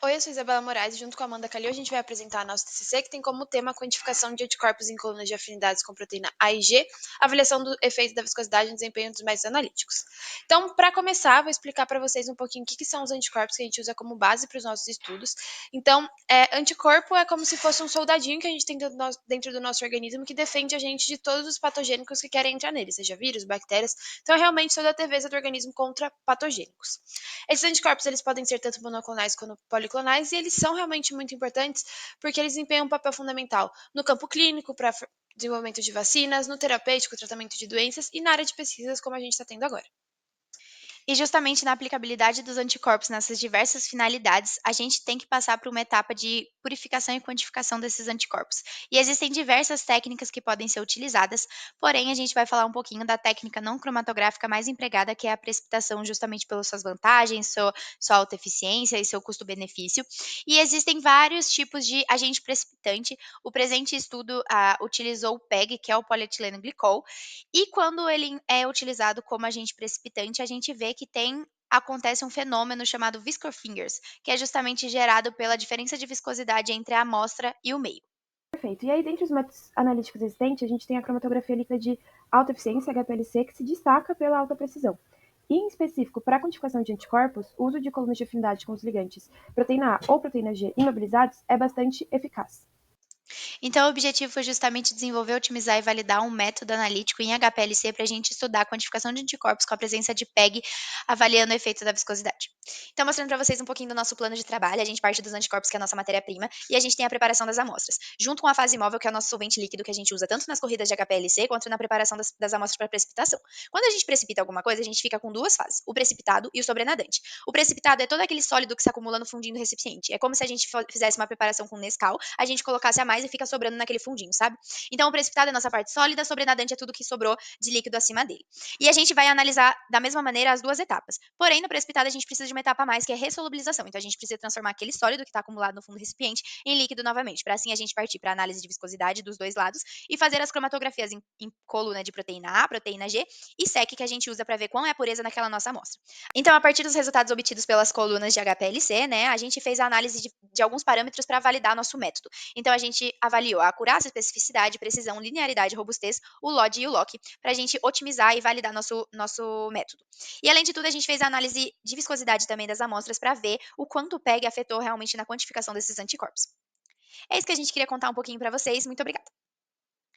Oi, eu sou Isabela Moraes e junto com a Amanda Calil a gente vai apresentar a nossa TCC, que tem como tema a quantificação de anticorpos em colunas de afinidades com proteína A e G, avaliação do efeito da viscosidade e desempenho dos métodos analíticos. Então, para começar, vou explicar para vocês um pouquinho o que são os anticorpos que a gente usa como base para os nossos estudos. Então, anticorpo é como se fosse um soldadinho que a gente tem dentro do nosso organismo que defende a gente de todos os patogênicos que querem entrar nele, seja vírus, bactérias. Então, é realmente toda a defesa do organismo contra patogênicos. Esses anticorpos eles podem ser tanto monoclonais quanto policlonais e eles são realmente muito importantes porque eles desempenham um papel fundamental no campo clínico para desenvolvimento de vacinas, no terapêutico, tratamento de doenças e na área de pesquisas como a gente está tendo agora. E justamente na aplicabilidade dos anticorpos nessas diversas finalidades, a gente tem que passar por uma etapa de purificação e quantificação desses anticorpos. E existem diversas técnicas que podem ser utilizadas, porém a gente vai falar um pouquinho da técnica não cromatográfica mais empregada, que é a precipitação, justamente pelas suas vantagens, sua alta eficiência e seu custo-benefício. E existem vários tipos de agente precipitante. O presente estudo utilizou o PEG, que é o polietileno glicol, e quando ele é utilizado como agente precipitante, a gente vê que acontece um fenômeno chamado Whisker Fingers, que é justamente gerado pela diferença de viscosidade entre a amostra e o meio. Perfeito. E aí, dentre os métodos analíticos existentes, a gente tem a cromatografia líquida de alta eficiência, HPLC, que se destaca pela alta precisão. E, em específico, para a quantificação de anticorpos, o uso de colunas de afinidade com os ligantes proteína A ou proteína G imobilizados é bastante eficaz. Então, o objetivo foi justamente desenvolver, otimizar e validar um método analítico em HPLC para a gente estudar a quantificação de anticorpos com a presença de PEG, avaliando o efeito da viscosidade. Então, mostrando para vocês um pouquinho do nosso plano de trabalho, a gente parte dos anticorpos, que é a nossa matéria-prima, e a gente tem a preparação das amostras, junto com a fase móvel, que é o nosso solvente líquido que a gente usa tanto nas corridas de HPLC quanto na preparação das amostras para precipitação. Quando a gente precipita alguma coisa, a gente fica com duas fases, o precipitado e o sobrenadante. O precipitado é todo aquele sólido que se acumula no fundinho do recipiente. É como se a gente fizesse uma preparação com Nescau, a gente colocasse a mais e fica sobrando naquele fundinho, sabe? Então, o precipitado é a nossa parte sólida, sobrenadante é tudo que sobrou de líquido acima dele. E a gente vai analisar da mesma maneira as duas etapas. Porém, no precipitado, a gente precisa de uma etapa a mais, que é a ressolubilização. Então, a gente precisa transformar aquele sólido que está acumulado no fundo do recipiente em líquido novamente, para assim a gente partir para a análise de viscosidade dos dois lados e fazer as cromatografias em coluna de proteína A, proteína G e SEC, que a gente usa para ver qual é a pureza daquela nossa amostra. Então, a partir dos resultados obtidos pelas colunas de HPLC, né, a gente fez a análise de alguns parâmetros para validar nosso método. Então, a gente avaliou a acurácia, especificidade, precisão, linearidade, robustez, o LOD e o LOC, para a gente otimizar e validar nosso método. E, além de tudo, a gente fez a análise de viscosidade também das amostras para ver o quanto o PEG afetou realmente na quantificação desses anticorpos. É isso que a gente queria contar um pouquinho para vocês. Muito obrigada.